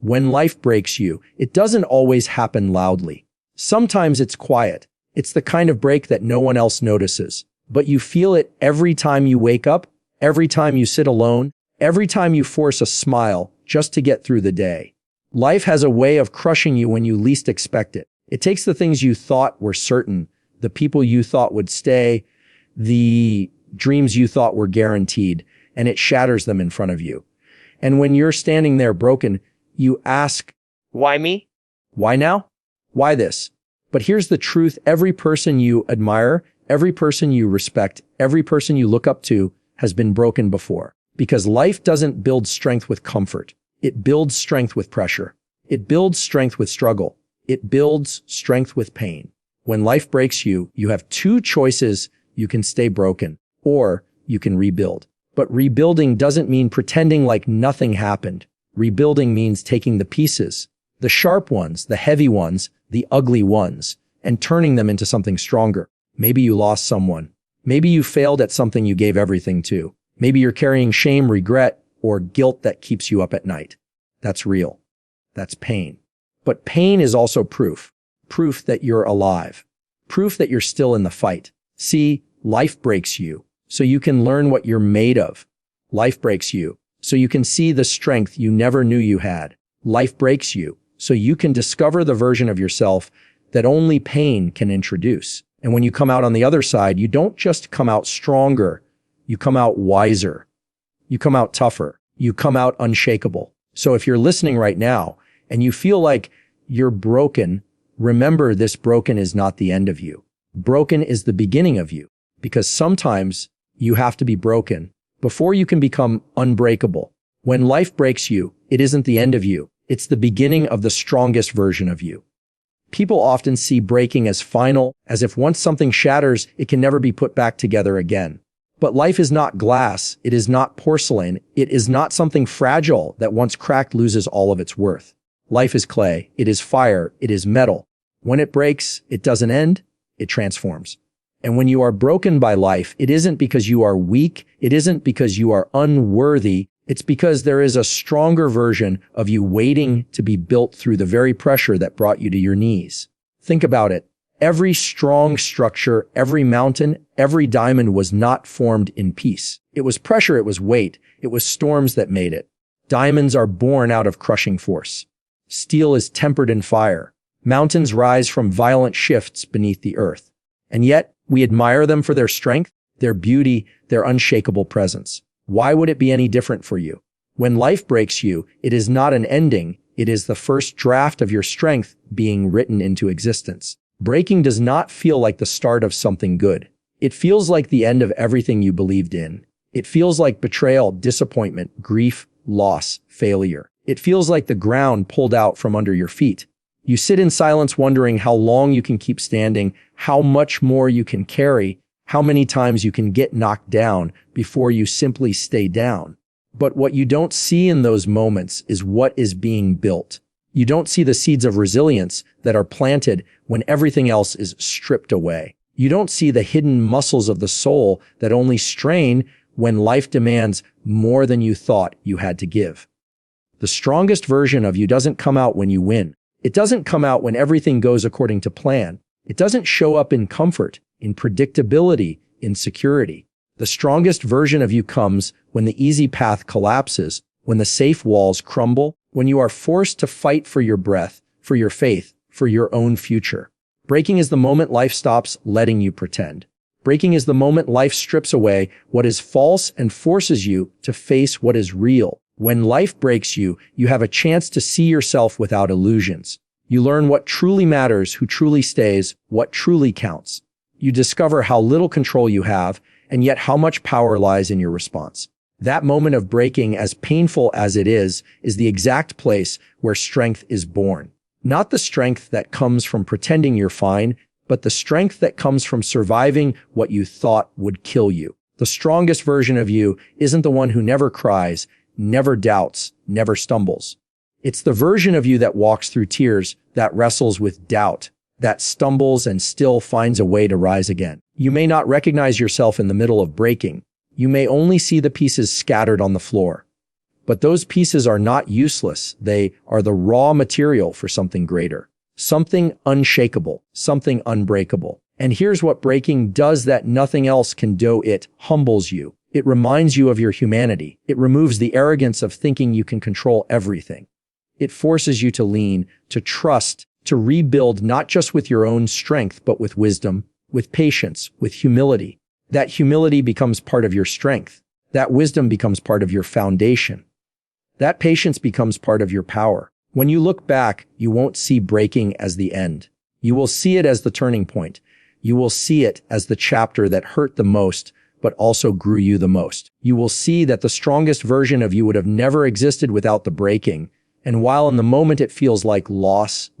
When life breaks you, it doesn't always happen loudly. Sometimes it's quiet. It's the kind of break that no one else notices. But you feel it every time you wake up, every time you sit alone, every time you force a smile just to get through the day. Life has a way of crushing you when you least expect it. It takes the things you thought were certain, the people you thought would stay, the dreams you thought were guaranteed, and it shatters them in front of you. And when you're standing there broken, you ask, Why me? why now? Why this? But here's the truth. Every person you admire, every person you respect, every person you look up to has been broken before. Because life doesn't build strength with comfort. It builds strength with pressure. It builds strength with struggle. It builds strength with pain. When life breaks you, you have two choices. You can stay broken, or you can rebuild. But rebuilding doesn't mean pretending like nothing happened. Rebuilding means taking the pieces, the sharp ones, the heavy ones, the ugly ones, and turning them into something stronger. Maybe you lost someone. Maybe you failed at something you gave everything to. Maybe you're carrying shame, regret, or guilt that keeps you up at night. That's real. That's pain. But pain is also proof. Proof that you're alive. Proof that you're still in the fight. See, life breaks you, so you can learn what you're made of. Life breaks you, so you can see the strength you never knew you had. Life breaks you, so you can discover the version of yourself that only pain can introduce. And when you come out on the other side, you don't just come out stronger, you come out wiser. You come out tougher. You come out unshakable. So if you're listening right now and you feel like you're broken, remember this: broken is not the end of you. Broken is the beginning of you, because sometimes you have to be broken before you can become unbreakable. When life breaks you, it isn't the end of you. It's the beginning of the strongest version of you. People often see breaking as final, as if once something shatters, it can never be put back together again. But life is not glass. It is not porcelain. It is not something fragile that once cracked loses all of its worth. Life is clay. It is fire. It is metal. When it breaks, it doesn't end. It transforms. And when you are broken by life, it isn't because you are weak. It isn't because you are unworthy. It's because there is a stronger version of you waiting to be built through the very pressure that brought you to your knees. Think about it. Every strong structure, every mountain, every diamond was not formed in peace. It was pressure, it was weight, it was storms that made it. Diamonds are born out of crushing force. Steel is tempered in fire. Mountains rise from violent shifts beneath the earth. And yet, we admire them for their strength, their beauty, their unshakable presence. Why would it be any different for you? When life breaks you, it is not an ending, it is the first draft of your strength being written into existence. Breaking does not feel like the start of something good. It feels like the end of everything you believed in. It feels like betrayal, disappointment, grief, loss, failure. It feels like the ground pulled out from under your feet. You sit in silence wondering how long you can keep standing, how much more you can carry, how many times you can get knocked down before you simply stay down. But what you don't see in those moments is what is being built. You don't see the seeds of resilience that are planted when everything else is stripped away. You don't see the hidden muscles of the soul that only strain when life demands more than you thought you had to give. The strongest version of you doesn't come out when you win. It doesn't come out when everything goes according to plan. It doesn't show up in comfort, in predictability, in security. The strongest version of you comes when the easy path collapses, when the safe walls crumble, when you are forced to fight for your breath, for your faith, for your own future. Breaking is the moment life stops letting you pretend. Breaking is the moment life strips away what is false and forces you to face what is real. When life breaks you, you have a chance to see yourself without illusions. You learn what truly matters, who truly stays, what truly counts. You discover how little control you have, and yet how much power lies in your response. That moment of breaking, as painful as it is the exact place where strength is born. Not the strength that comes from pretending you're fine, but the strength that comes from surviving what you thought would kill you. The strongest version of you isn't the one who never cries, never doubts, never stumbles. It's the version of you that walks through tears, that wrestles with doubt, that stumbles and still finds a way to rise again. You may not recognize yourself in the middle of breaking. You may only see the pieces scattered on the floor. But those pieces are not useless. They are the raw material for something greater, something unshakable, something unbreakable. And here's what breaking does that nothing else can do. It humbles you. It reminds you of your humanity. It removes the arrogance of thinking you can control everything. It forces you to lean, to trust, to rebuild not just with your own strength, but with wisdom, with patience, with humility. That humility becomes part of your strength. That wisdom becomes part of your foundation. That patience becomes part of your power. When you look back, you won't see breaking as the end. You will see it as the turning point. You will see it as the chapter that hurt the most, but also grew you the most. You will see that the strongest version of you would have never existed without the breaking. And while in the moment it feels like loss,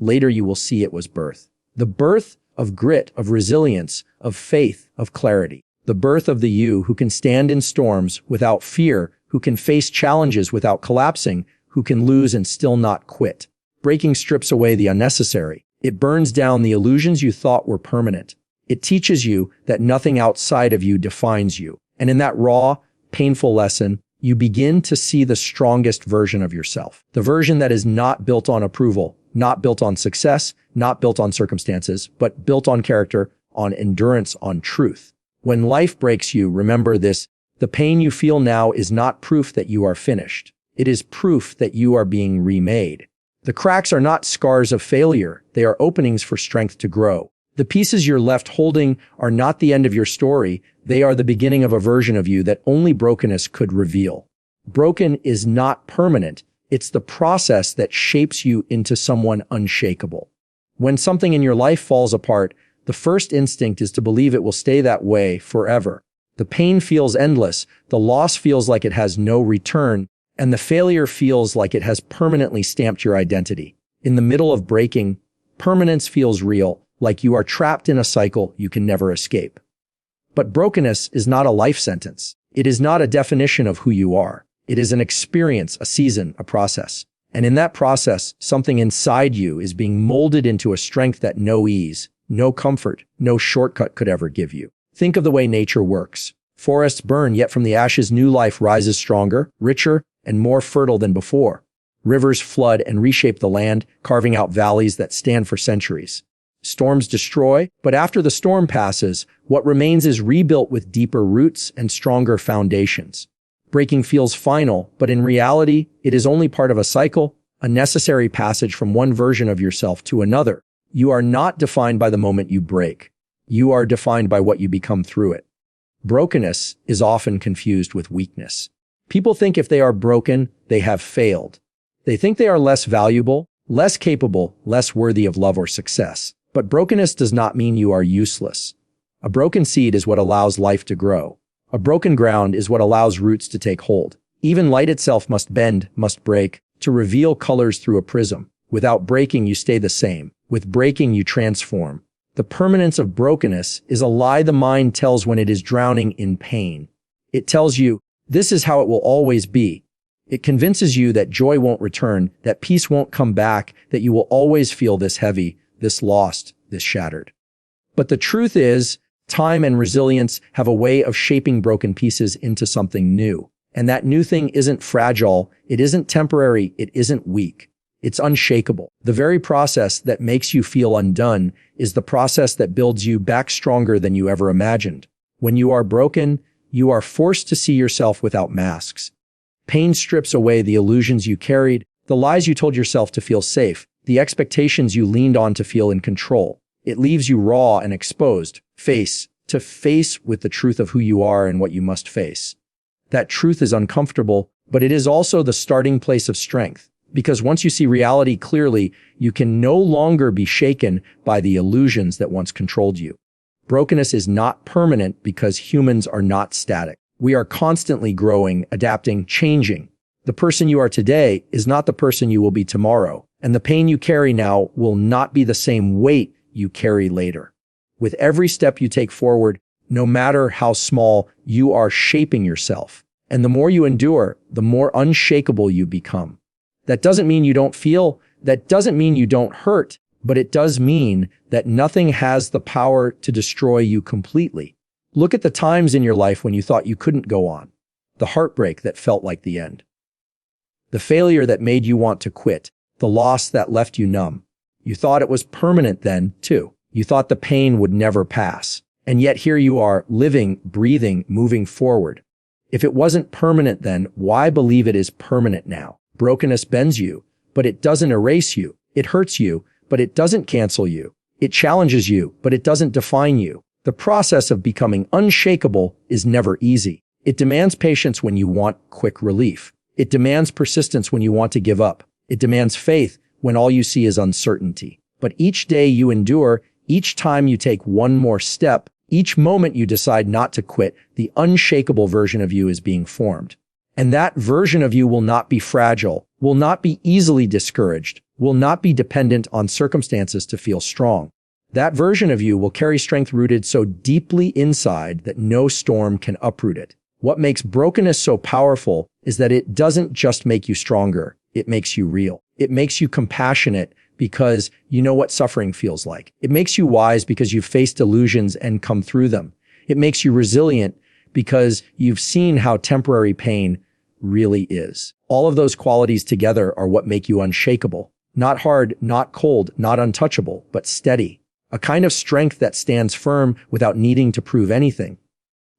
later you will see it was birth. The birth of grit, of resilience, of faith, of clarity. The birth of the you who can stand in storms without fear, who can face challenges without collapsing, who can lose and still not quit. Breaking strips away the unnecessary. It burns down the illusions you thought were permanent. It teaches you that nothing outside of you defines you. And in that raw, painful lesson, you begin to see the strongest version of yourself. The version that is not built on approval, not built on success, not built on circumstances, but built on character, on endurance, on truth. When life breaks you, remember this: the pain you feel now is not proof that you are finished. It is proof that you are being remade. The cracks are not scars of failure. They are openings for strength to grow. The pieces you're left holding are not the end of your story. They are the beginning of a version of you that only brokenness could reveal. Broken is not permanent. It's the process that shapes you into someone unshakable. When something in your life falls apart, the first instinct is to believe it will stay that way forever. The pain feels endless, the loss feels like it has no return, and the failure feels like it has permanently stamped your identity. In the middle of breaking, permanence feels real, like you are trapped in a cycle you can never escape. But brokenness is not a life sentence. It is not a definition of who you are. It is an experience, a season, a process. And in that process, something inside you is being molded into a strength that no ease, no comfort, no shortcut could ever give you. Think of the way nature works. Forests burn, yet from the ashes new life rises stronger, richer, and more fertile than before. Rivers flood and reshape the land, carving out valleys that stand for centuries. Storms destroy, but after the storm passes, what remains is rebuilt with deeper roots and stronger foundations. Breaking feels final, but in reality, it is only part of a cycle, a necessary passage from one version of yourself to another. You are not defined by the moment you break. You are defined by what you become through it. Brokenness is often confused with weakness. People think if they are broken, they have failed. They think they are less valuable, less capable, less worthy of love or success. But brokenness does not mean you are useless. A broken seed is what allows life to grow. A broken ground is what allows roots to take hold. Even light itself must bend, must break, to reveal colors through a prism. Without breaking, you stay the same. With breaking, you transform. The permanence of brokenness is a lie the mind tells when it is drowning in pain. It tells you, this is how it will always be. It convinces you that joy won't return, that peace won't come back, that you will always feel this heavy, this lost, this shattered. But the truth is, time and resilience have a way of shaping broken pieces into something new. And that new thing isn't fragile, it isn't temporary, it isn't weak. It's unshakable. The very process that makes you feel undone is the process that builds you back stronger than you ever imagined. When you are broken, you are forced to see yourself without masks. Pain strips away the illusions you carried, the lies you told yourself to feel safe, the expectations you leaned on to feel in control. It leaves you raw and exposed, face to face with the truth of who you are and what you must face. That truth is uncomfortable, but it is also the starting place of strength. Because once you see reality clearly, you can no longer be shaken by the illusions that once controlled you. Brokenness is not permanent because humans are not static. We are constantly growing, adapting, changing. The person you are today is not the person you will be tomorrow, and the pain you carry now will not be the same weight you carry later. With every step you take forward, no matter how small, you are shaping yourself. And the more you endure, the more unshakable you become. That doesn't mean you don't feel, that doesn't mean you don't hurt, but it does mean that nothing has the power to destroy you completely. Look at the times in your life when you thought you couldn't go on. The heartbreak that felt like the end. The failure that made you want to quit. The loss that left you numb. You thought it was permanent then, too. You thought the pain would never pass. And yet here you are, living, breathing, moving forward. If it wasn't permanent then, why believe it is permanent now? Brokenness bends you, but it doesn't erase you. It hurts you, but it doesn't cancel you. It challenges you, but it doesn't define you. The process of becoming unshakable is never easy. It demands patience when you want quick relief. It demands persistence when you want to give up. It demands faith when all you see is uncertainty. But each day you endure, each time you take one more step, each moment you decide not to quit, the unshakable version of you is being formed. And that version of you will not be fragile, will not be easily discouraged, will not be dependent on circumstances to feel strong. That version of you will carry strength rooted so deeply inside that no storm can uproot it. What makes brokenness so powerful is that it doesn't just make you stronger, it makes you real. It makes you compassionate because you know what suffering feels like. It makes you wise because you've faced illusions and come through them. It makes you resilient because you've seen how temporary pain really is. All of those qualities together are what make you unshakable. Not hard, not cold, not untouchable, but steady. A kind of strength that stands firm without needing to prove anything.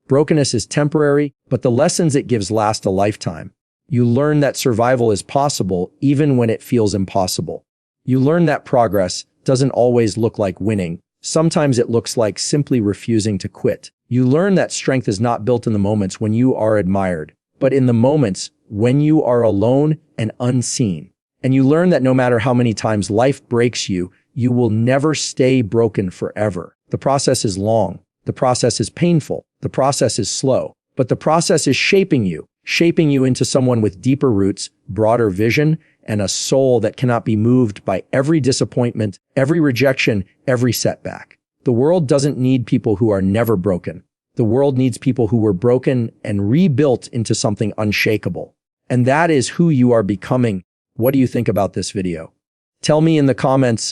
Brokenness is temporary, but the lessons it gives last a lifetime. You learn that survival is possible even when it feels impossible. You learn that progress doesn't always look like winning. Sometimes it looks like simply refusing to quit. You learn that strength is not built in the moments when you are admired, but in the moments when you are alone and unseen. And you learn that no matter how many times life breaks you, you will never stay broken forever. The process is long. The process is painful. The process is slow. But the process is shaping you into someone with deeper roots, broader vision, and a soul that cannot be moved by every disappointment, every rejection, every setback. The world doesn't need people who are never broken. The world needs people who were broken and rebuilt into something unshakable. And that is who you are becoming. What do you think about this video? Tell me in the comments.